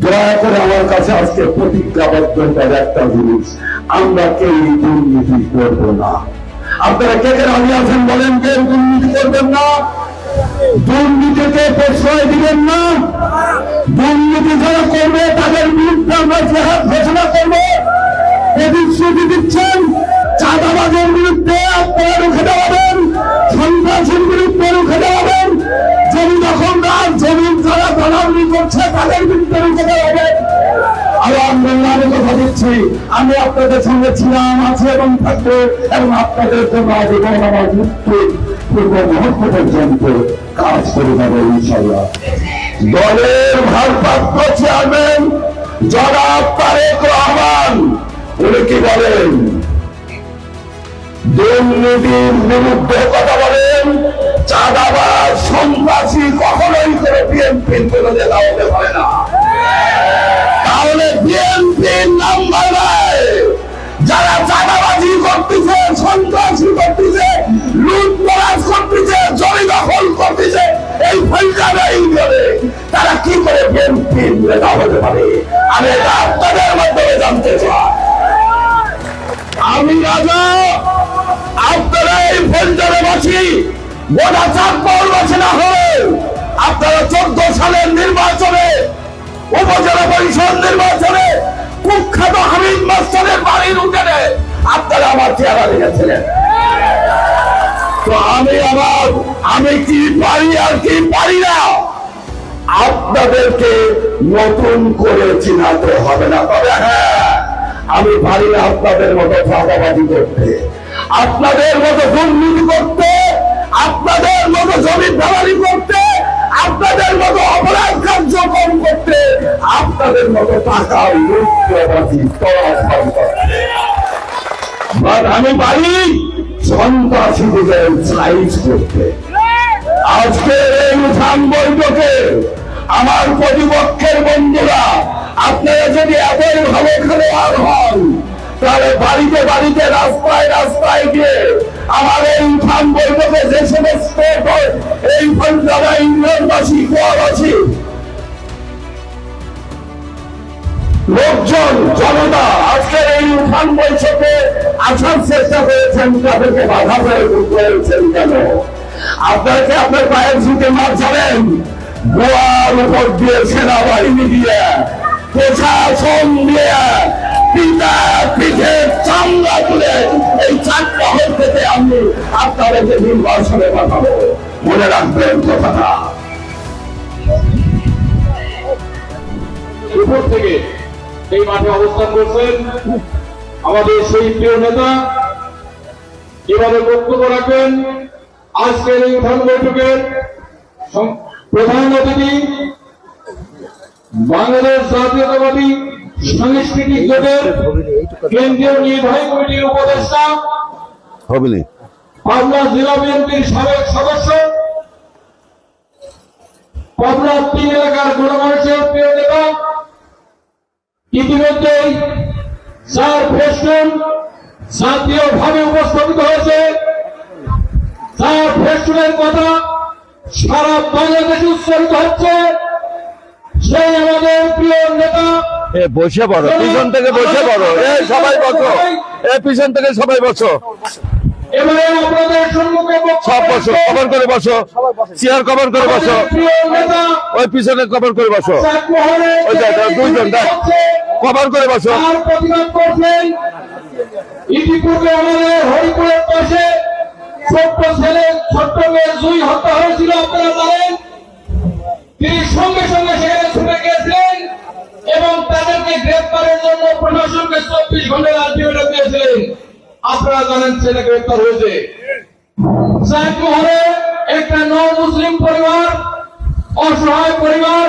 দয়া করে আমার কাছে আজকে প্রতিজ্ঞাবদ্ধ একটা জিনিস, আমরা কেউ দুর্নীতি করবো না। আপনারা কে কে রাজি আছেন বলেন, কেউ দুর্নীতি করবেন না, দুর্নীতিকে প্রশ্রয় দিবেন না। দুর্নীতি যারা করবে তাদের বিরুদ্ধে আমরা জিহাদ ঘোষণা করবো। প্রতিশ্রুতি দিচ্ছেন চাঁদাবাজের বিরুদ্ধে আপনারা রুখে দাঁড়াবেন, সন্ত্রাসের বিরুদ্ধে রুখে দাঁড়াবেন, জমি দখলদার জমির যারা দালালি করছে তাদের বিরুদ্ধে রুখে দাঁড়াবেন। আলহামদুলিল্লাহ কথা দিচ্ছি, আমি আপনাদের সঙ্গে ছিলাম, আছে এবং থাকবো, এবং আপনাদের জন্য আজীবন আমার মৃত্যুর পূর্ব মুহূর্ত পর্যন্ত কাজ করে যাবো ইনশাআল্লাহ। দলের ভারপ্রাপ্ত চেয়ারম্যান জনাব তারেক রহমান উনি কি বলেন? দুর্নীতির বিরুদ্ধে কথা বলেন, চাঁদাবাজ সন্ত্রাসী কখনোই করে বিএনপির বিরুদ্ধে দাঁড়াতে পারে না। তাহলে বিএনপির নাম্বার নাই, যারা চাঁদাবাজি করতেছে, সন্ত্রাসী করতেছে, লুটতরাজ করতেছে, জমি দখল করতেছে, এই ফলজানা ইউনিয়নে তারা কি করে বিএনপির নেতা হতে পারে? আমি এটা আপনাদের মাধ্যমে জানতে চাই। আমি রাজা, আপনারা এই ফলজানাবাসী গোটা চাঁদপুরবাসী না হলে আপনারা 14 সালের নির্বাচনে, উপজেলা পরিষদ নির্বাচনে কুখ্যাত হামিদ মাস্টারের বাড়ির উঠে আপনারা আমার চেহারা দেখেছিলেন। তো আমি কি পারি আর কি পারি না আপনাদেরকে নতুন করে চিনাতে হবে না। তবে হ্যাঁ, আমি পারি না আপনাদের মতো চাঁদাবাজি করতে, আপনাদের মতো দুর্নীতি করতে, আপনাদের মতো জমি দালালি করতে, আপনাদের মতো অপরাধ কার্যক্রম করতে, আপনাদের মতো টাকা লুটতরাজি করতে। আমি পারি সন্ত্রাসীদের সাইজ করতে। আজকে এই উঠান বৈঠকে আমার প্রতিপক্ষের বন্ধুরা, আপনারা যদি এতই ভালো খেলোয়াড় হন তাহলে বাড়িতে বাড়িতে, রাস্তায় রাস্তায় গিয়ে আমার এই উঠান বৈঠকে যে সমস্ত এই যারা ইংল্যান্ডবাসী, গোয়াবাসী লোকজন, জনতা আজকের এই উঠান বৈঠকে আসার চেষ্টা করেছেন, তাদেরকে বাধা করেছেন কেন? আপনাকে আপনার পায়ের ঝুঁকে মার যাবেন, গোয়ার উপর দিয়ে সেনাবাহিনী দিয়ে, প্রশাসন দিয়ে, পিতা পিঠে চামড়া তুলে এই 4 শহর থেকে আমি আপনাদেরকে নির্বাচনে পাঠাবো। মনে রাখবেন কথাটা। উপর থেকে এই মাঠে অবস্থান করছেন আমাদের সেই প্রিয় নেতা, এভাবে বক্তব্য রাখবেন আজকের এই উঠান বৈঠকের প্রধান অতিথি, বাংলাদেশ জাতীয়তাবাদী সাংস্কৃতিক জোটের কেন্দ্রীয় নির্বাহী কমিটির উপদেষ্টা, পাবনা জেলা বিএনপির সাবেক সদস্য, পাবনা 3 এলাকার গণমানুষের প্রিয় নেতা, ইতিমধ্যেই যার ফেস্টুন জাতীয়ভাবে উপস্থাপিত হয়েছে, যার ফেস্টুনের কথা সারা বাংলাদেশে উচ্চারিত হচ্ছে, সেই আমাদের প্রিয় নেতা। বসে পড়ো, পিছন থেকে বসে পড়ো, সবাই বসো, পিছন থেকে সবাই বসো, এবারে আপনাদের সম্মুখে সব বসো, কভার করে বসো, চেয়ার কভার করে বসো, ওই পিছনে কভার করে বসো, ওই 2জন কভার করে বসো। প্রতিবাদ করছেন ইতিপূর্বে আমাদের হরিপুরের পাশে ছোট্ট মেয়ে জুই হত্যা হয়েছিল, আপনারা জানেন। তিনি সঙ্গে সঙ্গে সেখানে ছুটে গিয়েছিলেন এবং তাদেরকে গ্রেফতারের জন্য প্রশাসনকে 24 ঘন্টার আলটিমেটাম দিয়েছিলেন। আপনারা জানেন ছেলে গ্রেফতার হয়েছে। চাঁদপুরে একটা মুসলিম পরিবার, অসহায় পরিবার,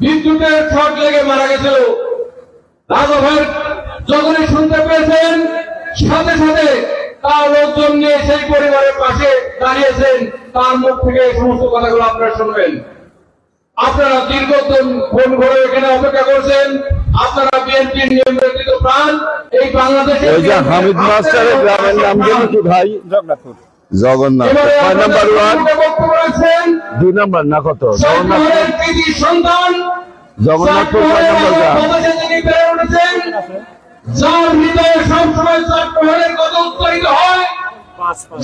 বিদ্যুতের শর্ট লেগে মারা গেছিল। রাজা ভাই যখনই শুনতে পেয়েছেন, সাথে সাথে তার লোকজন নিয়ে সেই পরিবারের পাশে দাঁড়িয়েছেন। তার মুখ থেকে এই সমস্ত কথাগুলো আপনারা শুনবেন। আপনারা দীর্ঘদিন ফোন করে এখানে অপেক্ষা করছেন। আপনারা বিএনপির নিয়ন্ত্রিত প্রাণ এই বাংলাদেশে। হামিদ মাস্টারের গ্রামের নাম কি ভাই? জগন্নাথ। 1 বক্তব্য রাখছেন 2 নম্বর না কত? জগন্নাথের কৃতি সন্তান জগন্নাথপুর তিনি বেড়ে উঠেছেন, যার হৃদয়ে সবসময় চাটমোহরের কথা উচ্চারিত হয়,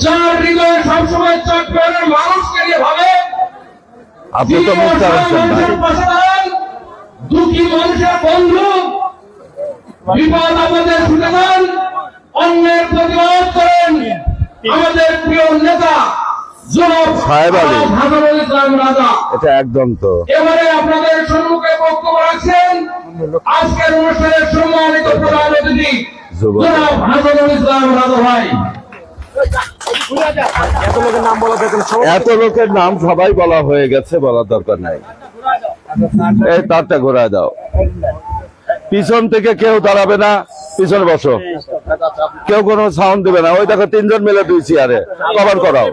যার হৃদয়ে সবসময় চাটমোহরের মানুষকে নিয়ে ভাবে। আপনি তো মুক্তার হোসেন ভাই, দুঃখী মানুষের বন্ধু, বিপদ আপদে ছুটে যান, অন্যের প্রতিবাদ করেন। আমাদের প্রিয় নেতা সাহেব আলী, হাসানুল ইসলাম রাজা, এটা একদম তো এবারে আপনাদের সম্মুখে বক্তব্য রাখছেন আজকের অনুষ্ঠানের সম্মানিত প্রধান অতিথি জনাব হাসানুল ইসলাম রাজা ভাই। এত লোকের নাম সবাই বলা হয়ে গেছে, বলার দরকার নাই। এই তারটা ঘোরায় দাও, পিছন থেকে কেউ দাঁড়াবে না, পিছনে বসো, কেউ কোনো সাউন্ড দিবে না। ওই দেখো 3 জন মিলে 2 চেয়ারে কভার করাও,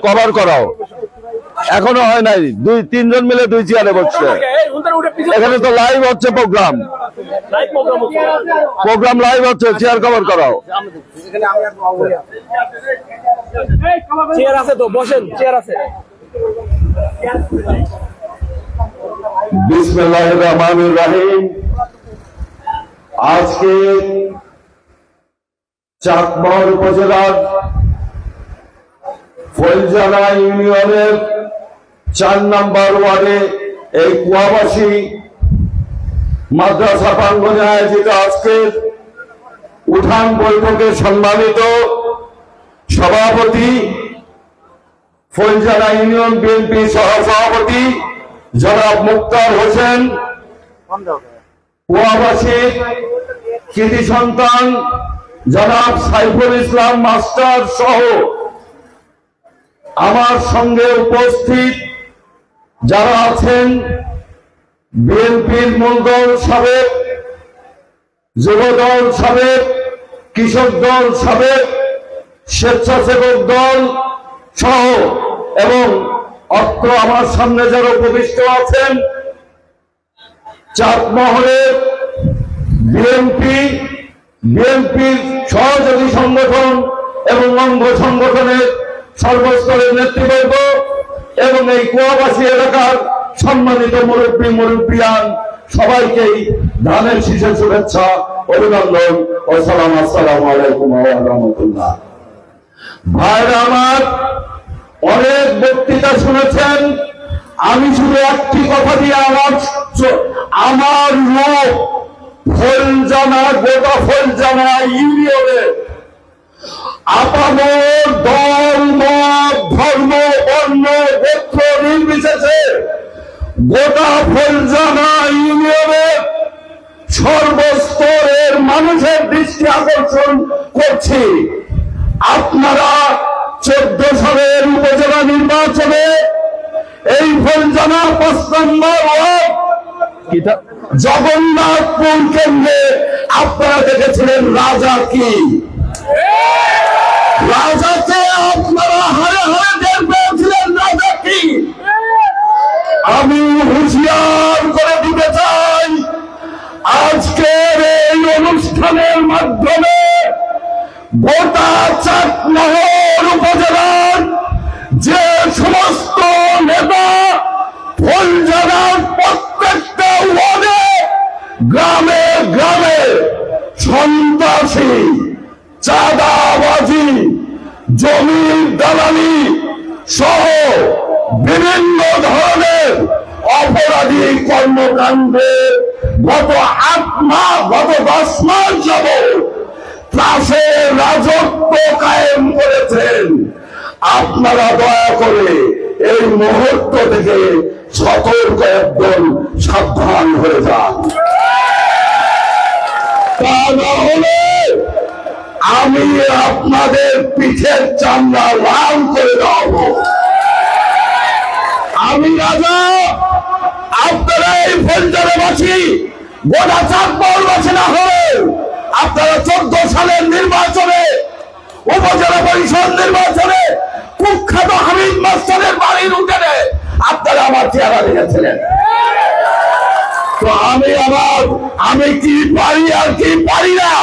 কভার করাও। এখনো হয় নাই, 2-3 জন মিলে 2 চেয়ারে বসছে। এখানে তো লাইভ হচ্ছে প্রোগ্রাম, প্রোগ্রাম লাইভ হচ্ছে, চেয়ার কভার করাও। চেয়ার আছে তো, বসেন, চেয়ার আছে। বিসমিল্লাহির রহমানির রহিম। আজকে চাকমহল উপজেলার ফৈলজানা ইউনিয়নের 4 নম্বর ওয়ার্ডে এই কুয়াবাসী মাদ্রাসা প্রাঙ্গণে আয়োজিত আজকের উঠান বৈঠকে সম্মানিত সভাপতি, ফৈলজানা ইউনিয়ন বিএনপি সহ সভাপতি জনাব মুক্তার হোসেন, কুয়াবাসীর কৃতি সন্তান জনাব সাইফুল ইসলাম মাস্টার সহ আমার সঙ্গে উপস্থিত যারা আছেন, বিএনপির মূলদল সাবেক, যুবদল সাবেক, কৃষক দল সাবেক, স্বেচ্ছাসেবক দল সহ এবং অর্থ আমার সামনে যারা উপবিষ্ট আছেন, চাটমহলের বিএনপির সহযোগী সংগঠন এবং অঙ্গ সংগঠনের সর্বস্তরের নেতৃবৃন্দ এবং এই কুয়াবাসী এলাকার সম্মানিত মুরব্বিয়ান সবাইকেই ধানের শীষের শুভেচ্ছা, অভিনন্দন ও সালাম। আসসালামু আলাইকুম ওয়া রাহমাতুল্লাহ। ভাইরা আমার, অনেক বক্তৃতা শুনেছেন, আমি শুধু একটি কথা দিয়ে আমার লোক ফৈলজানা, গোটা ফৈলজানা ইউনিয়নে আপামর দল, মত, ধর্ম, বর্ণ, গোত্র নির্বিশেষে গোটা ফৈলজানা ইউনিয়নে সর্বস্তরের মানুষের দৃষ্টি আকর্ষণ করছি। আপনারা 14 সালের উপজেলা নির্বাচনে এই ফৈলজানা 5 নম্বর ওয়ার্ড জগন্নাথপুর কেন্দ্রে আপনারা দেখেছিলেন রাজা কি, রাজাকে আপনারা হারে হারে টের পেয়েছিলেন রাজা কি। আমি হুঁশিয়ার করে দিতে চাই, আজকের এই অনুষ্ঠানের মাধ্যমে গোটা চাটমহল উপজেলার যে সমস্ত নেতা ফৈলজানার প্রত্যেকটা ওয়ার্ডে, গ্রামে গ্রামে সন্ত্রাসী, চাঁদাবাজি, জমির দালালি সহ বিভিন্ন ধরনের অপরাধী কর্মকাণ্ডে গত 10 মাস যাবৎ ত্রাসের রাজত্ব কায়েম করেছেন। আপনারা দয়া করে এই মুহূর্ত থেকে সতর্ক একদম সাবধান হয়ে যান, তা না হলে আমি আপনাদের পিঠের চামড়া লাল করে দেব। আমি রাজা, আপনারা এই ফৈলজানাবাসী, গোটা চাটমহলবাসী না হলে আপনারা 14 সালের নির্বাচনে, উপজেলা পরিষদ নির্বাচনে কুখ্যাত হামিদ মাস্টারের বাড়ির উঠে আপনারা আমার চেহারা দেখেছিলেন। তো আমি কি পারি আর কি পারি না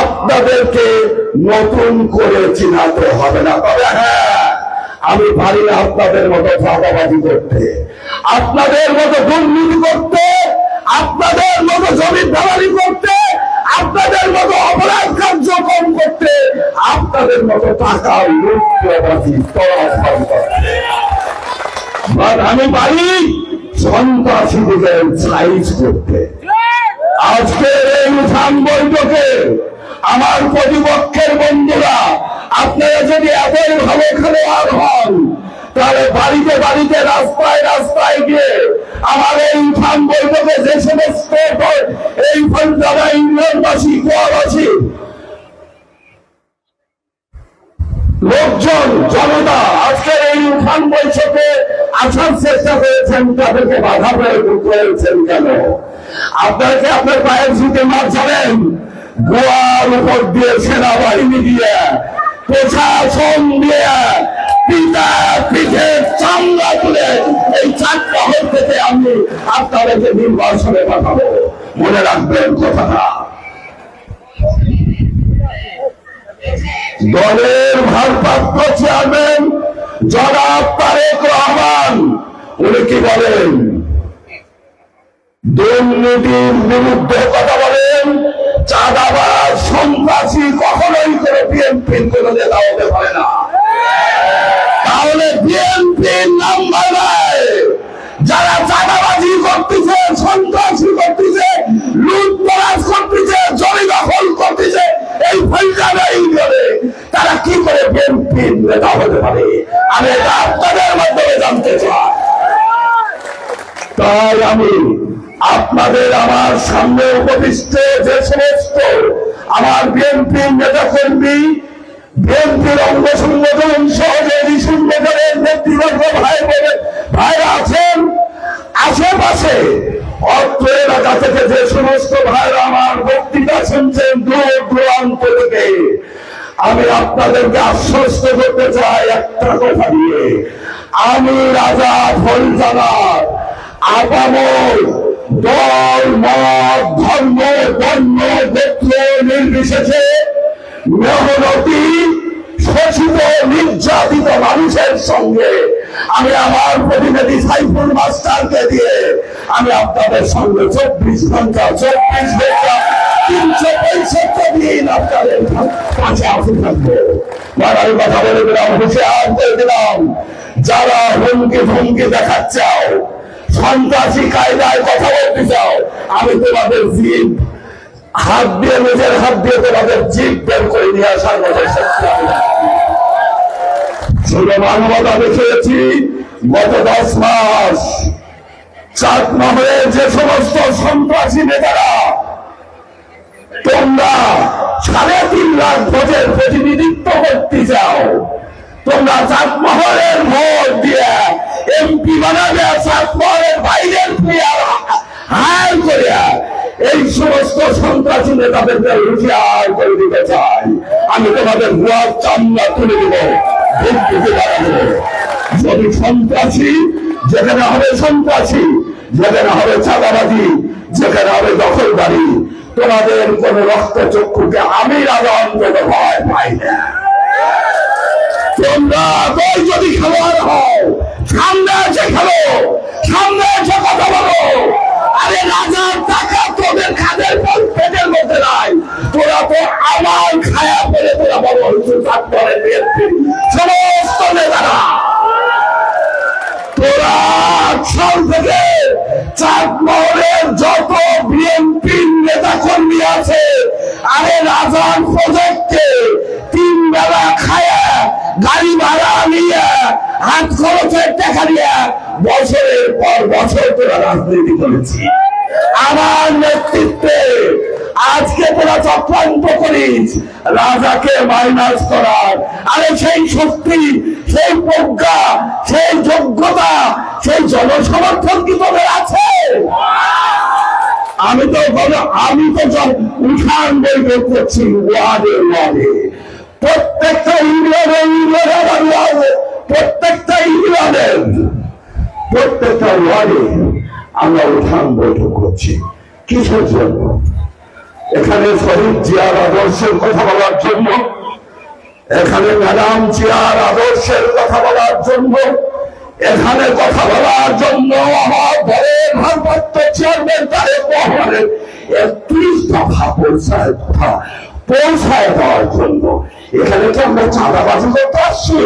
আপনাদেরকে নতুন করে চিনাতে হবে না। তবে হ্যাঁ, আমি পারি না আপনাদের মতো চাঁদাবাজি করতে, আপনাদের মতো দুর্নীতি করতে, আপনাদের মতো জমি দালালি করতে, আপনাদের মতো অপরাধ কার্যক্রম করতে, আপনাদের মতো টাকা লুটপাটি আমি পারি সন্ত্রাসীদের সাইজ করতে। আজকের এই উঠান বৈঠকে আমার প্রতিপক্ষের বন্ধুরা, আপনারা যদি এতই ভালো খেলোয়াড় হন, তাহলে বাড়িতে বাড়িতে রাস্তায় রাস্তায় গিয়ে আমার এই উঠান বৈঠকে যে সমস্ত এই যারা ইউনিয়নবাসী, গোয়াবাসী লোকজন, জনতা আজকের এই উঠান বৈঠকে আসার চেষ্টা করেছেন, তাদেরকে বাধা প্রয়োগ করেছেন কেন? আপনাকে আপনার পায়ের ঝুঁকে মারছেন, গোয়ার উপর দিয়ে সেনাবাহিনী দিয়ে, প্রশাসন দিয়ে, পিতা পিঠে চামড়া তুলে এই চাকমহল থেকে আমি আপনাদেরকে নির্বাচনে পাঠাবো। মনে রাখবেন কথাটা। দলের ভারপ্রাপ্ত চেয়ারম্যান জনাব তারেক রহমান উনি কি বলেন? দুর্নীতির বিরুদ্ধে কথা বলেন, চাঁদাবাজ সন্ত্রাসী কখনোই কোনো বিএনপির কোন নেতা হতে পারে না। তাহলে বিএনপির নাম্বার নাই যারা চাঁদাবাজি করতেছে, সন্ত্রাসী করতেছে, লুটতরাজ করতেছে, জমি দখল করতেছে এই ফলজানা ইউনিয়নে, তারা কি করে বিএনপির নেতা হতে পারে? আমি এটা আপনাদের মাধ্যমে জানতে চাই। তাই আমি আপনাদের আমার সামনে উপবিষ্ট যে সমস্ত আমার বিএনপির নেতা কর্মী, বিএনপির অঙ্গ সংগঠন, সহযোগী সংগঠনের নেতৃবর্গ ভাইরা আছেন, আশেপাশে অর্থ এলাকা থেকে যে সমস্ত ভাইরা আমার বক্তৃতা শুনছেন দূর দূরান্ত থেকে, আমি আপনাদেরকে আশ্বস্ত করতে চাই একটা কথা দিয়ে, আমি রাজা ফলজানার আপামর দল, মত, ধর্ম, বর্ণ, গোত্র নির্বিশেষে মেহনতি, শোষিত, নির্যাতিত মানুষের সঙ্গে আমি আমার প্রতিনিধি সাইফুল মাস্টারকে দিয়ে আমি আপনাদের সঙ্গে 24 ঘন্টা 365 দিন আপনাদের কাছে আসে থাকবো। আমি কথা বলে দিলাম, হুঁশিয়ার করে দিলাম, যারা হুমকি ধমকি দেখাচ্ছ, সন্ত্রাসী কায়দায় কথা বলতে চাও, আমি তোমাদের জিভ হাত দিয়ে, নিজের হাত দিয়ে তোমাদের জিভ বের করে নিয়ে আসার মতো শুধু মানবতা দেখিয়েছি। গত 10 মাস চাকমহলের যে সমস্ত সন্ত্রাসী নেতারা, তোমরা 3.5 লাখ ভোটের প্রতিনিধিত্ব করতে চাও, তোমরা চাকমহলের ভোট দিয়ে এমপি বানাবে, চাকমহলের বাইরের প্লেয়ার হায়ার করে এই সমস্ত সন্ত্রাসী নেতাদেরকে হুঁশিয়ার করে দিতে চাই। আমি তোমাদের ভুয়ার চামড়া তুলে দেব, যদি সন্ত্রাসী যেখানে হবে, সন্ত্রাসী যেখানে হবে, চাঁদাবাজি যেখানে হবে, দখলদারি, তোমাদের কোন রক্ত চক্ষুকে আমি রাজা অন্তত ভয় পাই না। তোমরা যদি খেলোয়াড় হও, সামনে এসে খেলো, সামনে এসে কথা বলো। আরে রাজার টাকা তোদের খাদের পেটের মধ্যে নাই, তোরা তো আমার খায়া পেলে তোরা বড় হয়েছে। তারপরে সমস্ত নেতারা তোরা সাল থেকে চাকমহলের যত বিএনপির নেতা কর্মী আছে, আরে রাজার প্রজেক্টে 3 বেলা খায়া, গাড়ি ভাড়া নিয়ে, হাত খরচের টাকা নিয়ে বছরের পর বছর তোরা রাজনীতি করেছি আমার নেতৃত্বে। আজকে তোরা চক্রান্ত করিস রাজাকে মাইনাস করার। আরে সেই শক্তি, সেই প্রজ্ঞা, সেই যোগ্যতা, সেই জনসমর্থন কি তোদের আছে? আমি তো উঠান বৈঠক করছি ওয়ার্ডে ওয়ার্ডে, প্রত্যেকটা ইউনিয়নে, প্রত্যেকটা ইউনিয়নের প্রত্যেকটা ওয়ার্ডে আমরা উঠান বৈঠক করছি। কিসের জন্য? এখানে শহীদ জিয়ার আদর্শের কথা বলার জন্য, এখানে ম্যাডাম জিয়ার আদর্শের কথা বলার জন্য, এখানে কথা বলার জন্য আমার দলের ভারপ্রাপ্ত চেয়ারম্যান তারেক রহমানের 31 দফা পৌঁছায় দেওয়ার জন্য এখানে কি আমরা চাঁদাবাজি করতে আসছি?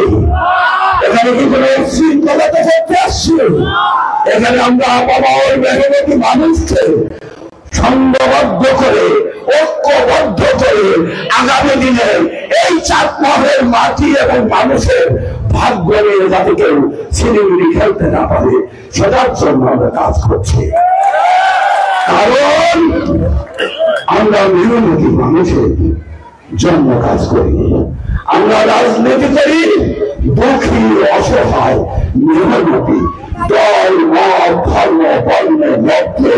এখানে কি কোনো শৃঙ্খলাতে করতে আসছি? এখানে আমরা আপামর মেহনতি মানুষকে সংঘবদ্ধ করে ঐক্যবদ্ধ করে আগামী দিনে এই চাটমোহরের মাটি এবং মানুষের ভাগ্য নিয়ে যাতে কেউ ছিনিমিনি খেলতে না পারে সেটার জন্য আমরা কাজ করছি। কারণ আমরা মেহনতি মানুষের জন্য কাজ করি, আমরা রাজনীতি করি দুঃখী অসহায় মেহনতি দল মত ধর্ম বর্ণ লক্ষ্যে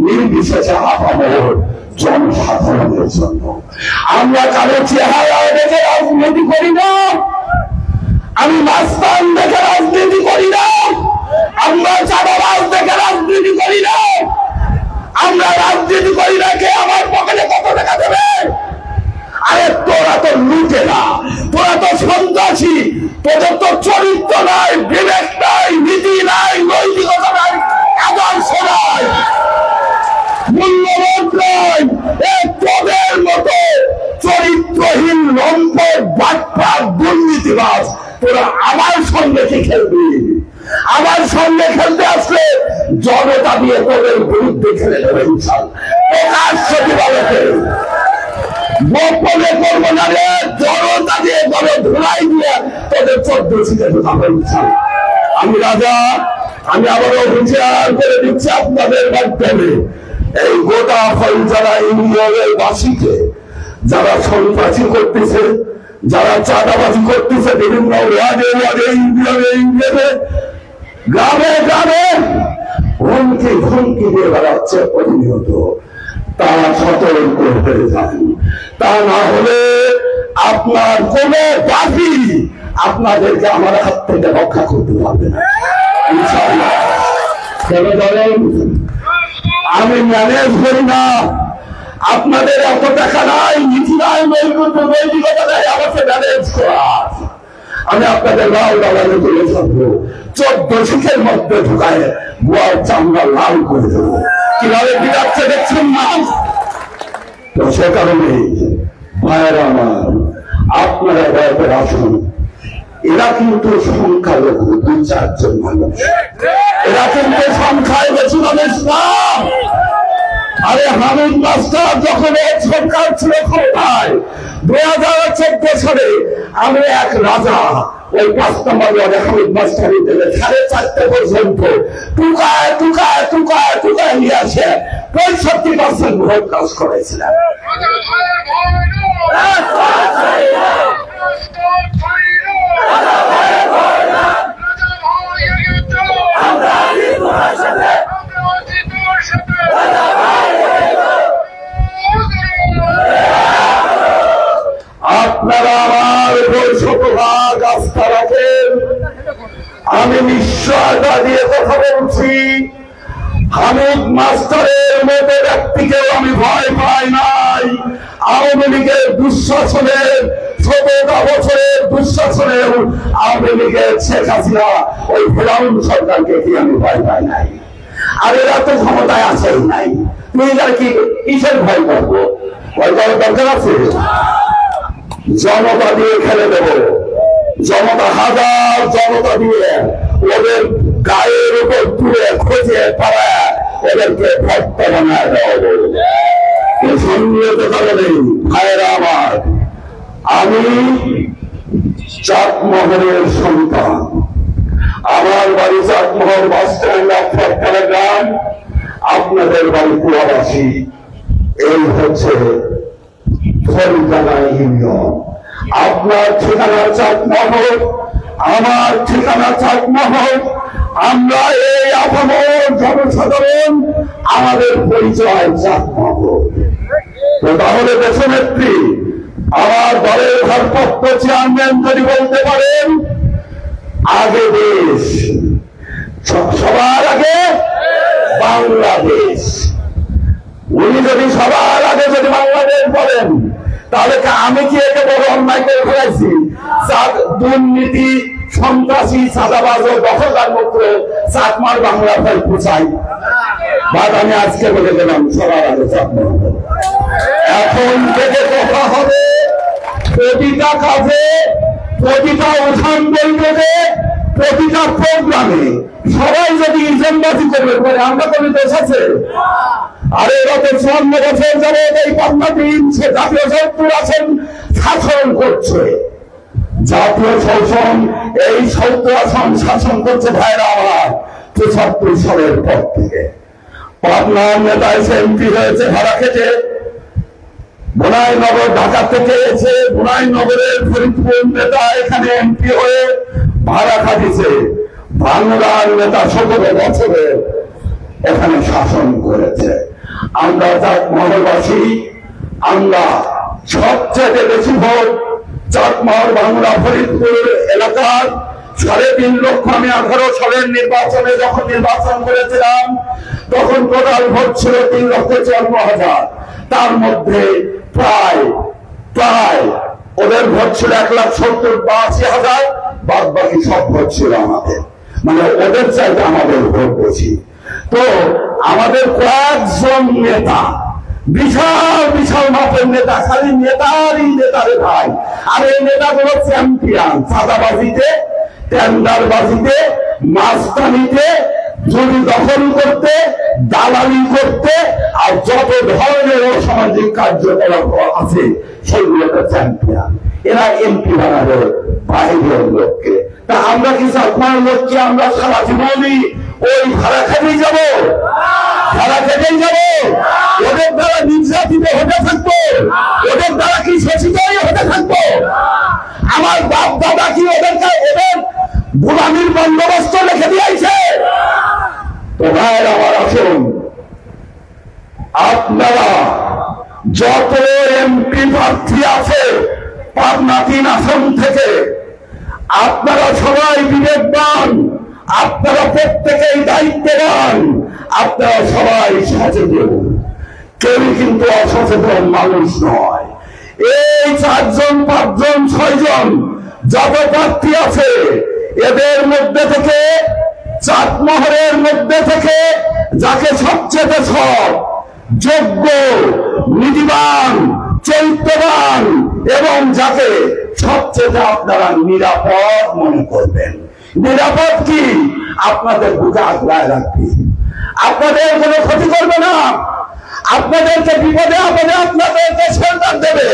নির্বিশেষে আপামর জনসাধারণের জন্য। আমরা কারো চেহারা দেখে রাজনীতি করি না, আমি মাস্তান দেখে রাজনীতি করি না, আমরা চাঁদাবাজ দেখে রাজনীতি করি না, আমরা রাজনীতি করি না কে আমার পকেটে কত টাকা দেবে। আরে তোরা তো লুটে না, তোরা তো সন্ত্রাসী, তোদের তো চরিত্র নাই, বিবেক নাই, নীতি নাই, নৈতিকতা নাই, আদর্শ নাই, মূল্যবোধ নাই। তোদের মতো চরিত্রহীন লম্পট বাটপার দুর্নীতিবাজ তোরা আমার সঙ্গে কি খেলবি? আমার সঙ্গে খেলতে আসলে জনতা দিয়ে তোদের বিরুদ্ধে খেলে দেবে ইনশাআল্লাহ। প্রকাশ্য দিবালকে গোপনে করবো না রে, জনতা দিয়ে বড় ধুলাই দিয়ে তোদের 14 সিটে ঢুকাবো ইনশাআল্লাহ। আমি রাজা, আমি আবারও হুঁশিয়ার করে দিচ্ছি আপনাদের মাধ্যমে এই গোটা ফলজারা ইউনিয়নের বাসীকে যারা সন্ত্রাসী করতেছে, যারা চাঁদাবাজি করতেছে বিভিন্ন ওয়ার্ডে ওয়ার্ডে ইউনিয়নে গ্রামে গ্রামে হুমকি দিয়ে বেড়াচ্ছে প্রতিনিয়ত, তারা সতর্ক হয়ে যান। তা না হলে আপনার কোন বাকি আপনাদেরকে আমার হাত থেকে রক্ষা করতে পারবে না ইনশাআল্লাহ। আমি ম্যানেজ করি না, আপনাদের এত টাকা নাই, নীতি নাই, নৈতিকতা নাই আমাকে ম্যানেজ করার। আমি আপনাদের লাল দালালে তুলে থাকবো, 14 শিখের মধ্যে ঢুকায় গোয়ার চামড়া লাল করে দেবো। কিভাবে বিরাচ্ছে দেখছেন না? তো সে কারণে ভাইয়েরা আমার, আপনারা দয়া আসুন। এরা কিন্তু সংখ্যালঘু 2-4 জন মানুষ, এরা কিন্তু সংখ্যায় বেশি মানুষ না। আরে হামিদ মাস্টার যখন এক সরকার ছিল ক্ষমতায় 2014 সালে আমি এক রাজা ওই 5 নম্বর ওয়ার্ডে হামিদ মাস্টারই দেবে 4:30 পর্যন্ত টুকায় নিয়ে আসে 65% ভোট লস করেছিলেন। আপনারা আমার উপর শতভাগ আস্থা রাখেন। আমি নিশ্চয়তা দিয়ে কথা বলছি, হামিদ মাস্টারের মতো ব্যক্তিকেও আমি ভয় পাই নাই। আওয়ামী লীগের দুঃশাসনের 17টা বছরের দুঃশাসনের আওয়ামী লীগের শেখ হাসিনা ওই ফেরাউন সরকারকে কি আমি ভয় পাই নাই? আর এরা তো ক্ষমতায় আসেই নাই, তুই কি কিসের ভয় করবো? ভয় করার দরকার আছে? জনতা দিয়ে খেলে দেব, জনতা হাজার জনতা দিয়ে ওদের গায়ের উপর তুলে খোঁজে পাড়ায় ওদেরকে ভক্তা বানায় দেওয়া। সংযত কারণে ভাইয়েরা আমার, আমি চাটমোহরের সন্তান, আমার বাড়ি চাটমোহর বাস স্ট্যান্ড গ্রাম, আপনাদের বাড়ি কুয়াবাসী। এই হচ্ছে ফলজানা ইউনিয়ন। আপনার ঠিকানা চাটমোহর, আমার ঠিকানা চাটমোহর। আমরা এই আপামর জনসাধারণ, আমাদের পরিচয় চাটমোহর। তো তাহলে দেশনেত্রী আমার দলের ভারপ্রাপ্ত চেয়ারম্যান যদি বলতে পারেন আগে দেশ, সবার আগে বাংলাদেশ, উনি যদি সবার আগে যদি বাংলাদেশ বলেন তাহলে আমি কি একে বড় অন্যায় করে ফেলাইছি? দুর্নীতি সন্ত্রাসী চাঁদাবাজ ও দখলদার মুক্ত চাকমার বাংলা ভাই পোচাই বাদ আমি আজকে বলে দিলাম সবার আগে চাকমা। এখন থেকে কথা হবে প্রতিটা কাজে, প্রতিটা উঠান বৈঠকে, প্রতিটা প্রোগ্রামে সবাই যদি ইজনবাজি করবে পারে আমরা কোনো দেশ আছে? আরে গত 54 বছর যাবৎ এই পাবনা টিম সে জাতীয় শত্রু আছেন শাসন করছে। জাতীয় শাসন এই 70 আসন শাসন করছে ভাইরা আমার 75 সালের পর থেকে। পাবনার নেতা এসে এমপি হয়েছে ভাড়া খেটে, বোনাইনগর ঢাকা থেকে এসে বোনাইনগরের ফরিদপুর নেতা এখানে এমপি হয়ে ভাড়া খাটিছে। বাংলার নেতা 17 বছরে এখানে শাসন করেছে। আমরা চাকমাবাসী, আমরা সবচেয়ে বেশি ভোট চাকমার বাংলা ফরিদপুর এলাকার 3.5 লক্ষ। আমি 18 সালের নির্বাচনে যখন নির্বাচন করেছিলাম তখন টোটাল ভোট ছিল 3,54,000। তার মধ্যে প্রায় ওদের ভোট ছিল 1,70,82,000, বাদ বাকি সব ভোট ছিল আমাদের, মানে ওদের চাইতে আমাদের ভোট বেশি। তো আমাদের কয়েকজন নেতা, বিশাল বিশাল মাপের নেতা, খালি নেতারই নেতারে ভাই। আর এই নেতাগুলো চ্যাম্পিয়ন চাঁদাবাজিতে, টেন্ডারবাজিতে, মাস্তানিতে, জমি দখল করতে, দালালি করতে, আর যত ধরনের অসামাজিক কার্যকলাপ আছে সেগুলোতে চ্যাম্পিয়ন। এরা এমপি বানাবে বাইরের লোককে। তা আমরা কি চাকমার লোককে আমরা সারা জীবনই ওই ভাড়া খেতেই যাবো? ভাড়া খেতেই যাবো? ওদের দ্বারা নির্যাতিত হতে থাকবো? ওদের দ্বারা কি শোষিতই হতে থাকবো? আমার বাপ দাদা কি ওদের গোলামির বন্দোবস্ত রেখে দিয়েছে? তো ভাইয়ের আমার আসুন, আপনারা যত এমপি প্রার্থী আছে পাবনা 3 আসন থেকে, আপনারা সবাই বিবেকবান, আপনারা প্রত্যেকেই দায়িত্ববান, আপনারা সবাই সচেতন। কেউ কিন্তু অসচেতন মানুষ নয়। এই 4 জন 5 জন 6 জন যত প্রার্থী আছে এদের মধ্যে থেকে, চাটমোহরের মধ্যে থেকে যাকে সবচেয়ে সৎ, যোগ্য, নীতিবান, চরিত্রবান এবং যাকে সবচেয়ে আপনারা নিরাপদ মনে করবেন। নিরাপদ কি? আপনাদের বুকে আগলায় রাখবে, আপনাদের কোনো ক্ষতি করবে না, আপনাদেরকে বিপদে আপদে আপনাদেরকে শেল্টার দেবে,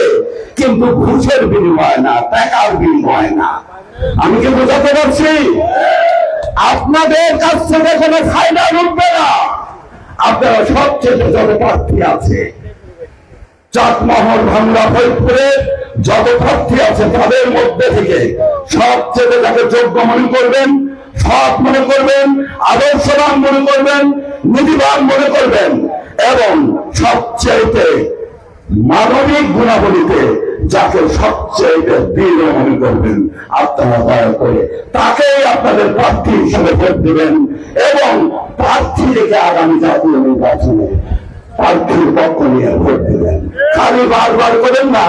কিন্তু ঘুষের বিনিময় না, টাকার বিনিময় না। আমি কি বোঝাতে পারছি? আপনাদের কাছ থেকে কোনো ফায়দা উঠবে না। আপনারা সবচেয়ে যত প্রার্থী আছে চাটমোহর ভাঙ্গা ফরিদপুরে যত প্রার্থী আছে তাদের মধ্যে থেকে সবচেয়ে যাকে যোগ্য মনে করবেন, সৎ মনে করবেন, আদর্শবান মনে করবেন, নীতিবান মনে করবেন এবং সবচেয়ে মানবিক গুণাবলীতে যাকে সবচেয়ে দৃঢ় মনে করবেন, আপনারা দয়া করে তাকেই আপনাদের প্রার্থী হিসেবে ভোট দেবেন এবং প্রার্থী রেখে আগামী জাতীয় নির্বাচনে প্রার্থীর পক্ষ নিয়ে ভোট দেবেন। খালি বারবার করেন না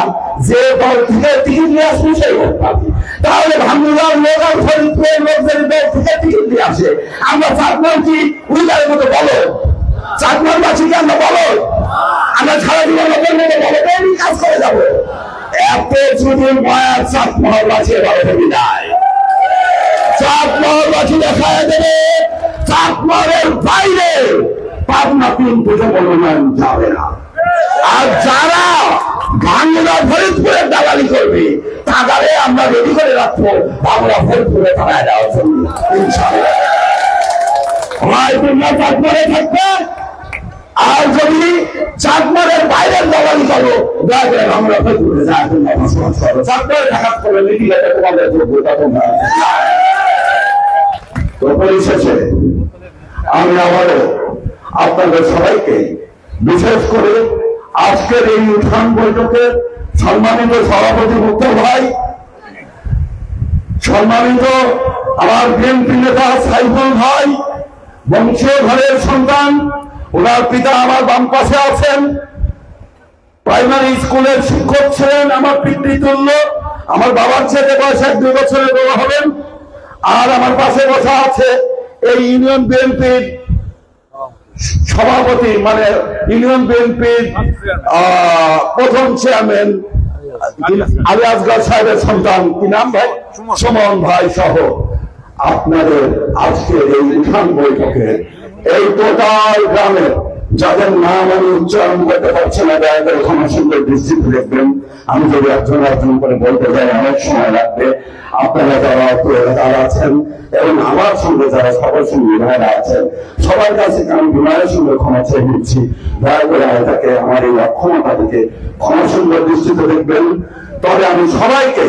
যে দল থেকে টিকিট নিয়ে আসবে সেই ভোট পাবে। তাহলে ভাঙ্গুলার লোক আর ফরিদপুরের লোক যদি দল থেকে টিকিট নিয়ে আসে, আমরা চাকমার কি উইলারের মতো বলো? চাকমার বাসীকে আমরা বলো? আমরা সারা জীবন লোকের মতো বলো কাজ করে যাবো? এত যদি মায়ার চাকমারবাসী এবারে দেবী নাই, চাকমারবাসী দেখা দেবে চাকমারের বাইরে পাবনা 3 থেকে মনোনয়ন যাবে না। আর যারা ভাঙ্গুলা ফরিদপুরের দালালি করবে তাদের আমরা রেডি করে রাখবো বাংলা ফরিদপুরে তারা দেওয়ার জন্য। ইনশাআল্লাহ হয় তোমরা চাকমারে থাকবে, আর যদি চাকমারের বাইরের দালালি করো দয়া করে আমরা ফরিদপুরে যায় তোমরা বসবাস করো। চাকমারে ঢাকা করে নীতি তোমাদের যোগ্যতা তোমরা। তো পরিশেষে আমি আবারও আপনাদের সবাইকে, বিশেষ করে আজকের এই উঠান বৈঠকের সম্মানিত সভাপতি মুক্ত ভাই, সম্মানিত আমার বিএনপি নেতা সাইফুল ভাই, বংশীয় ঘরের সন্তান, ওনার পিতা আমার বাম পাশে আছেন, প্রাইমারি স্কুলের শিক্ষক ছিলেন, আমার পিতৃতুল্য, আমার বাবার ছেলে বয়স 1-2 বছরের বড় হবেন, আর আমার পাশে বসা আছে এই ইউনিয়ন বিএনপির সভাপতি, মানে ইউনিয়ন বিএনপির প্রথম চেয়ারম্যান আলী আসগর সাহেবের সন্তান, কি নাম ভাই, সুমন ভাই সহ আপনাদের আজকের এই উঠান বৈঠকে এই টোটাল গ্রামের যাদের নাম আমি উচ্চারণ করতে পারছি না, দয়া করে ক্ষমা সুন্দর দৃষ্টিতে দেখবেন। আমি যদি একজন করে বলতে যাই অনেক সময় লাগবে। আপনারা যারা এলাকার আছেন এবং আমার সঙ্গে যারা সভাসঙ্গী ভাইরা আছেন, সবার কাছে আমি বিনয়ের সঙ্গে ক্ষমা চেয়ে নিচ্ছি। দয়া করে এটাকে আমার এই অক্ষমতা থেকে ক্ষমা সুন্দর দৃষ্টিতে দেখবেন। তবে আমি সবাইকে,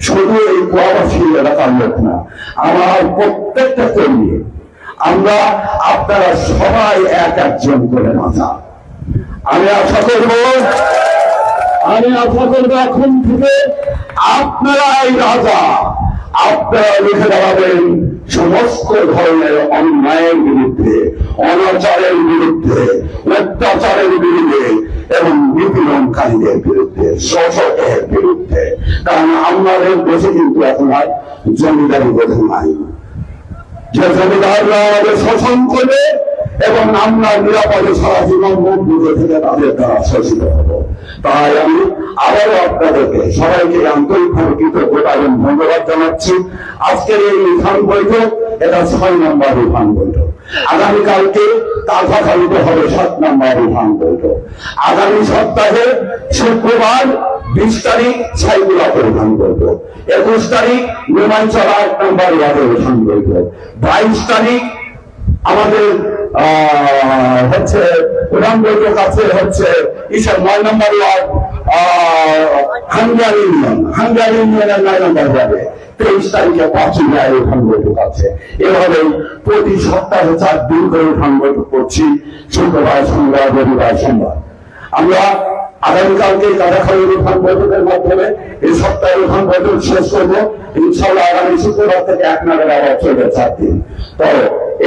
শুধু এই কুয়াবাসী এলাকার লোক না, আমার প্রত্যেকটা কর্মী, আমরা আপনারা সবাই এক একজন করে রাজা। আমি আশা করবো এখন থেকে আপনারা এই রাজা, আপনারা লিখে দাঁড়াবেন সমস্ত ধরনের অন্যায়ের বিরুদ্ধে, অনাচারের বিরুদ্ধে, অত্যাচারের বিরুদ্ধে এবং নিপীড়নকারীদের বিরুদ্ধে, শোষকের বিরুদ্ধে। কারণ আমাদের দেশে কিন্তু এখন আর জমিদারি বোধ নাই, যে জমিদাররা আমাদের শোষণ করবে এবং আমরা নিরাপদে সারা জীবন মুখ বুঝে থেকে তাদের দ্বারা শোষিত হব। তাই আমি আবারও আপনাদেরকে সবাইকে আন্তরিকভাবে কৃতজ্ঞতা এবং ধন্যবাদ জানাচ্ছি। আজকের এই উঠান বৈঠক, এটা 6 নম্বর উঠান বৈঠক। আগামীকালকে কাঁথাখালীতে হবে 7 নম্বর উঠান বৈঠক। আগামী সপ্তাহে শুক্রবার 20 তারিখ ছাইগুলাতে উঠান বৈঠক, 21 তারিখ নিমাইচর 8 নম্বর ওয়ার্ডে উঠান বৈঠক, 22 তারিখ আমাদের হচ্ছে উঠান বৈঠক আছে হচ্ছে 9 নম্বর ওয়ার্ড হাঙ্গারি ইউনিয়নের 9 নম্বর ওয়ার্ডে, 23 তারিখে পাঁচুলিয়ায় উঠান বৈঠক আছে। এভাবে প্রতি সপ্তাহে 4 দিন করে উঠান বৈঠক করছি, শুক্রবার, শনিবার, রবিবার, সোমবার। আমরা আগামীকালকে কাঁথাখালীর উঠান বৈঠকের মাধ্যমে এই সপ্তাহে উঠান বৈঠক শেষ করবো। ইনশাআল্লাহ আগামী শুক্রবার থেকে 1 নাগাদ আবার চলবে 4 দিন। তো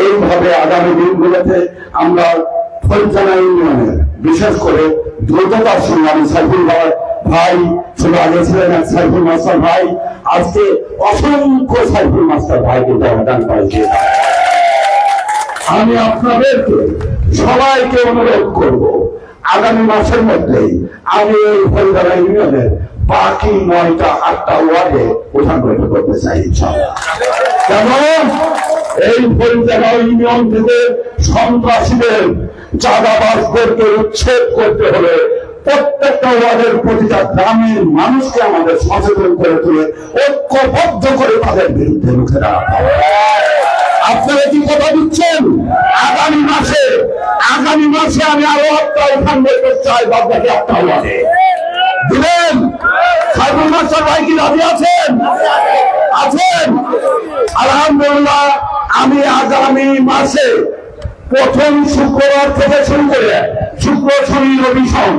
এইভাবে আগামী দিনগুলোতে আমরা ফরিদজানা ইউনিয়নের বিশেষ করে দ্রুততার সঙ্গে আমি সাইফুল ভাই শুধু আগে ছিলেন এক সাইফুল মাস্টার ভাই, আজকে অসংখ্য সাইফুল মাস্টার ভাইকে যোগদান পাইছে। আমি আপনাদেরকে সবাইকে অনুরোধ করব, আগামী মাসের মধ্যেই আমি এই ফরিদজানা ইউনিয়নের বাকি 9টা 8টা ওয়ার্ডে উঠান বৈঠক করতে চাই ইনশাআল্লাহ। কেমন এই ফরিদজানা ইউনিয়ন থেকে সন্ত্রাসীদের, চাঁদাবাজদেরকে উচ্ছেদ করতে হলে প্রত্যেকটা ওয়ার্ডের প্রতিটা গ্রামের মানুষকে আমাদের সচেতন করে তুলে ঐক্যবদ্ধ করে তাদের বিরুদ্ধে রুখে দাঁড়াতে হবে। আপনারা কি কথা দিচ্ছেন? আগামী মাসে আমি আরো একটা উঠান বৈঠক চাই, বাদবাকি একটা ওয়ার্ডে দিলেন। সাইফুল মাস্টার ভাই কি রাজি আছেন? আলহামদুলিল্লাহ। আমি আগামী মাসে প্রথম শুক্রবার থেকে শুরু করে শুক্র, শনি, রবি, সোম,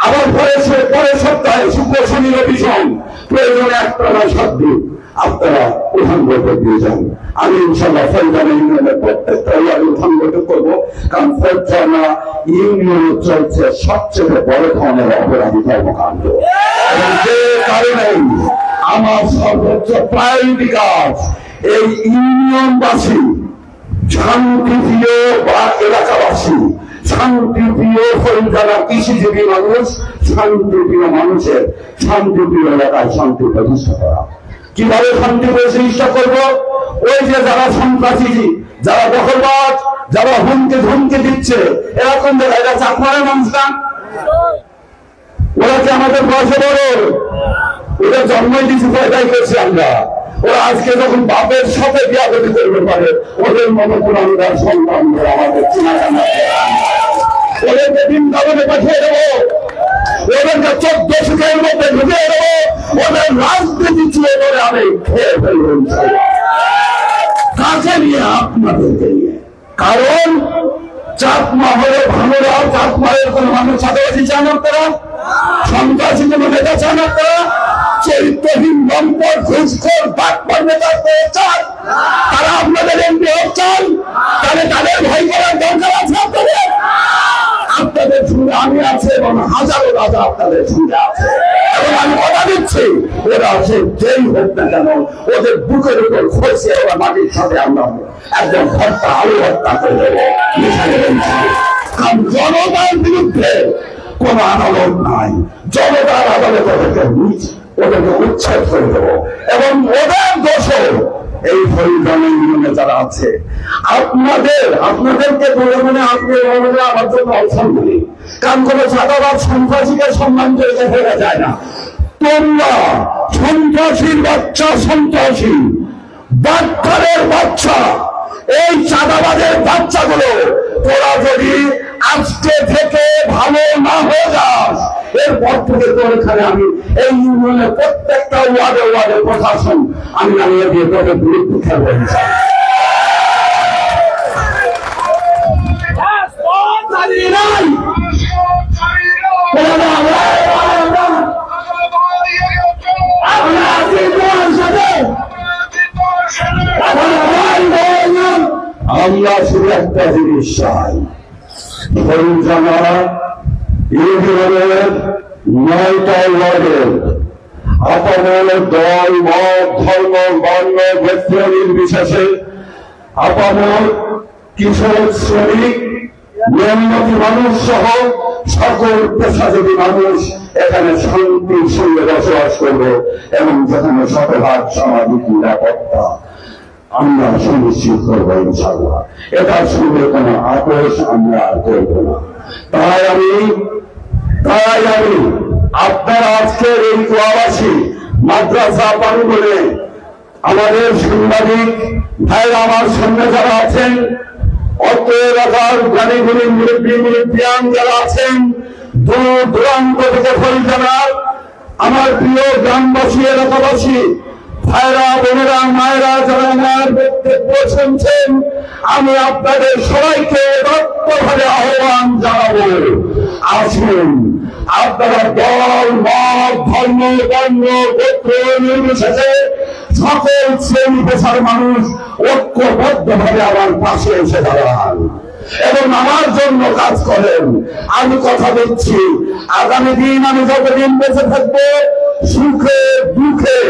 আবার পরের সপ্তাহে শুক্র, শনি, রবি, সোম, প্রয়োজনে একটানা 7 দিন আপনারা উঠান বৈঠক দিয়ে যান। আমি ইনশাআল্লাহ ফরিদজানা ইউনিয়নের প্রত্যেকটা ওয়ার্ডে উঠান বৈঠক করবো। কারণ ফরিদজানা ইউনিয়নে চলছে সবচেয়ে বড় ধরনের অপরাধী কর্মকাণ্ড, এবং যে কারণে আমার সর্বোচ্চ প্রায়োরিটি কাজ এই ইউনিয়নবাসী, শান্তিপ্রিয় বা এলাকাবাসী, শান্তিপ্রিয় ফরিদজানা কৃষিজীবী মানুষ, শান্তিপ্রিয় মানুষের শান্তিপ্রিয় এলাকায় শান্তি প্রতিষ্ঠা করা। কিভাবে শান্তি প্রতিষ্ঠা করবো? ওই যে যারা সন্ত্রাসী, যারা দখলবাজ, যারা হুমকি দিচ্ছে, এরকম দেখা যাচ্ছে আপনারা মানুষ না, ওরা কি আমাদের বয়সে বড়? ওরা জন্মই দিচ্ছি, পয়দাই করছি আমরা। ওরা আজকে যখন বাপের সাথে বিয়া করতে করবে পারে, ওদের মতো পুরানদার সন্তান আমাদের চিনা জানা, ওদেরকে বৃন্দাবনে পাঠিয়ে দেবো, ওদেরকে 14 শিখের মধ্যে ঢুকিয়ে দেবো, ওদের রাজনীতি চুয়ে ধরে আমি খেয়ে ফেলবো। কাছে নিয়ে? আপনাদেরকে নিয়ে। কারণ চাকমা হলে ভালোরা, চাকমায়ের কোন মানুষ ছাত্রবাসী চান আপনারা, সন্ত্রাসী কোন নেতা চান আপনারা, চরিত্রহীন নম্বর ঘুষখোর বাটপার নেতা চান, তারা আপনাদের এমপি চান, তাহলে তাদের ভয় করার দরকার আছে আপনাদের। আপনাদের সঙ্গে আমি আছি এবং হাজারো রাজা আপনাদের সঙ্গে আছে। এবং আমি কথা দিচ্ছি, ওরা সে যেই হোক না কেন, ওদের বুকের উপর খসে ওরা মাটির সাথে আমরা একদম হত্যা আলু হত্যা করে দেবো। কারণ জনতার বিরুদ্ধে কোন আদালত নাই, জনতার আদালত ওদেরকে উচ্ছেদ করে দেবো। এবং ওদের দোষও এই ফরিদগঞ্জ ইউনিয়নে যারা আছে, আপনাদেরকে বলে মনে আপনি আমার জন্য অসম্মানী, কারণ কোন চাঁদাবাদ সন্ত্রাসীকে সম্মান করে ফেলা যায় না। তোমরা সন্ত্রাসীর বাচ্চা, সন্ত্রাসী বাচ্চাদের বাচ্চা, এই চাঁদাবাদের বাচ্চাগুলো তোরা যদি আজকে থেকে ভালো না হয়ে যাস, এরপর থেকে তোর এখানে আমি এই ইউনিয়নের প্রত্যেকটা ওয়ার্ডে ওয়ার্ডে প্রশাসন আমি নামিয়ে দিয়ে তোদের বিরুদ্ধে খেলবো। আমরা শুধু একটা জিনিস চাই, ইউনিয়নের 9টা ওয়ার্ডের আপামর দল, মত, ধর্ম, বর্ণ, গোত্র নির্বিশেষে আপামর কিশোর, শ্রমিক, মেহনতি মানুষ সহ সকল পেশাজীবী মানুষ এখানে শান্তির সঙ্গে বসবাস করবে এবং যেখানে শতভাগ সামাজিক নিরাপত্তা আমরা সুনিশ্চিত করবো ইনশাআল্লাহ। এটার সঙ্গে কোনো আপোষ আমরা করব না। তাই আমি আপনারা আজকের এই কুয়াবাসী মাদ্রাসা প্রাঙ্গণে আমাদের সাংবাদিক ভাইরা আমার সামনে যারা আছেন, অত এলাকার জ্ঞানীগুলি মুরব্বিয়ান যারা আছেন, দূর দূরান্ত থেকে ফরিদগঞ্জ আমার প্রিয় গ্রামবাসী, এলাকাবাসী ভাইরা, বোনেরা, মায়েরা যারা আমার বক্তব্য শুনছেন, আমি আপনাদের সবাইকে দত্তভাবে আহ্বান জানাবো, আসুন আপনারা দল, মত, ধর্ম, বর্ণ, গোত্র নির্বিশেষে সকল শ্রেণী পেশার মানুষ ঐক্যবদ্ধ ভাবে আমার পাশে এসে দাঁড়ান এবং আমার জন্য কাজ করেন। আমি কথা দিচ্ছি, আগামী দিন আমি যতদিন বেঁচে থাকবো, সুখে দুঃখে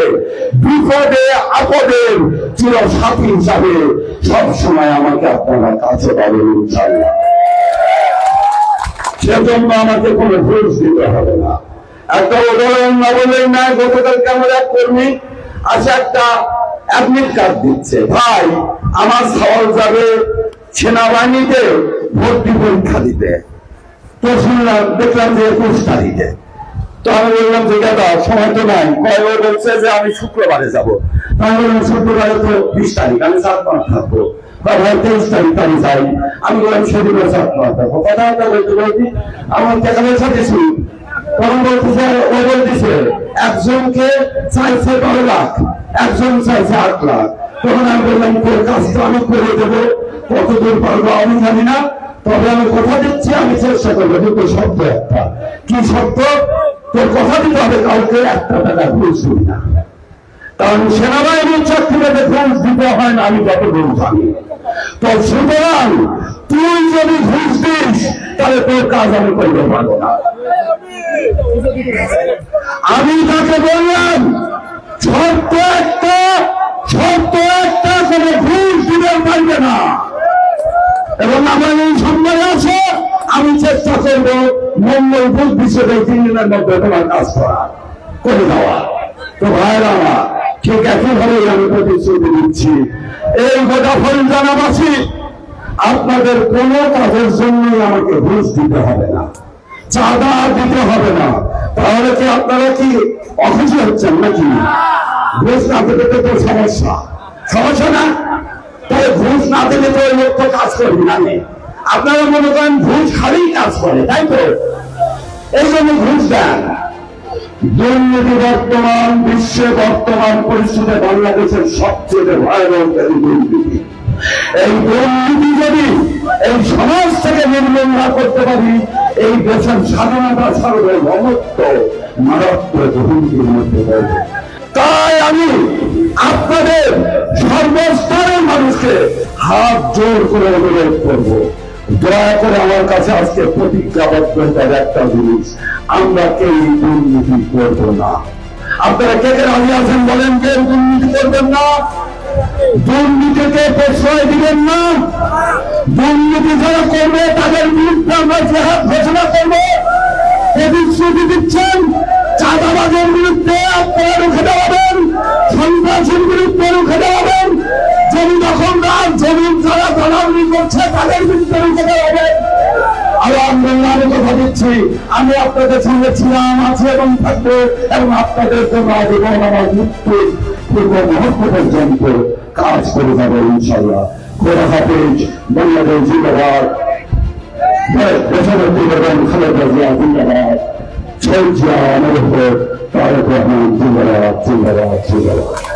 বিপদে আপদের চিরসাথী হিসাবে সবসময় আমাকে আপনারা কাছে পাবেন ইনশাআল্লাহ। সেজন্য আমাকে কোনো ঘুষ দিতে হবে না। একটা উদাহরণ না বললেই না, গতকালকে আমার এক কর্মী আছে, একটা অ্যাডমিট কার্ড দিচ্ছে, ভাই আমার সওয়াল যাবে সেনাবাহিনীতে ভর্তি পরীক্ষা দিতে। তো শুনলাম, দেখলাম যে 21 তারিখে। তো আমি বললাম যে দাদা সময় তো নাই, কয় বলছে যে আমি শুক্রবারে যাবো। আমি বললাম শুক্রবারে তো 20 তারিখ, আমি 7 মাস থাকবো, বা ভাই 23 তারিখ আমি যাই। আমি বললাম সেদিনও 7 মাস থাকবো। কথাবার্তা বলতে বলছি আমার টাকা পয়সা দিচ্ছি, তখন বলতেছে ও বলতেছে একজনকে চাইছে 12 লাখ, একজন চাইছে 8 লাখ। তখন আমি বললাম তোর কাজটা আমি করে দেবো, কতদূর পারবো আমি জানি না, তবে আমি কথা দিচ্ছি আমি চেষ্টা করবো। দুটো শব্দ, একটা কি শব্দ, তোর কথা দিতে হবে কাউকে 1 টাকা ঘুষ দিবি না। কারণ সেনাবাহিনীর চাকরিতে ঘুষ দিতে হয় না, আমি যতদূর জানি। তো সুতরাং তুই যদি ঘুষ দিস তাহলে তোর কাজ আমি করতে পারবো না। আমি তাকে বললাম শর্ত একটা কোনো ঘুষ দিতে পারবে না, এবং আমার এই সম্মান আছে, আমি চেষ্টা করবো মঙ্গলপুর হিসেবে 3 দিনের মধ্যে তোমার কাজ করে দেওয়া। তো ভাইরা আমার ঠিক একইভাবে আমি প্রতিশ্রুতি দিচ্ছি, এই গোটা ফরিদগঞ্জবাসী আপনাদের কোন কাজের জন্যই আমাকে ঘুষ দিতে হবে না, চাঁদা দিতে হবে না। তাহলে কি আপনারা কি অখুশি হচ্ছেন নাকি? ঘুষ না দিতে তো সমস্যা না, তাহলে ঘুষ না দিলে তো ওই লোক তো কাজ করবি না। আপনারা মনে করেন ঘুষ খালি কাজ করে, তাই তো? এই জন্য ঘুষ দেন। দুর্নীতি বর্তমান বিশ্বে, বর্তমান পরিস্থিতিতে বাংলাদেশের সবচেয়ে ভয়াবহ দুর্নীতি। এই দুর্নীতি যদি এই সমাজ থেকে নির্মূল না করতে পারি, এই দেশের স্বাধীনতা, সার্বভৌমত্ব মারাত্মক হুমকির মধ্যে পড়বে। তাই আমি আপনাদের সর্বস্তরের মানুষকে হাত জোর করে অনুরোধ করব, দয়া করে আমার কাছে আজকে প্রতিজ্ঞাবদ্ধতার একটা জিনিস, আমরা কেউ দুর্নীতি করব না। আপনারা কে কে রাজি আছেন বলেন, কেউ দুর্নীতি করবেন না, দুর্নীতিকে প্রশ্রয় দিবেন না, দুর্নীতি যারা করবে তাদের বিরুদ্ধে আমরা জেহাদ ঘোষণা করবো। প্রতিশ্রুতি দিচ্ছেন চাঁদাবাজের বিরুদ্ধে আপনারা রুখে দাঁড়াবেন, সন্ত্রাসের বিরুদ্ধে রুখে দাঁড়াবেন, জমি দখলদার জমি যারা দালালি করছে তাদের বিরুদ্ধে রুখে দাঁড়াবেন। আলহামদুলিল্লাহ কথা দিচ্ছি, আমি আপনাদের সঙ্গে ছিলাম, আছি এবং থাকবো, এবং আপনাদের জন্য জীবন আমার মৃত্যু পূর্ব মুহূর্ত পর্যন্ত কাজ করে যাবে ইনশাল্লাহ। খোদা হাফেজ। বাংলাদেশ জিন্দাবাদ। দেশনেত্রী বেগম খালেদা জিয়া জিন্দাবাদ। শহীদ জিয়া আমার উপর তারেক রহমান জিন্দাবাদ, জিন্দাবাদ, জিন্দাবাদ।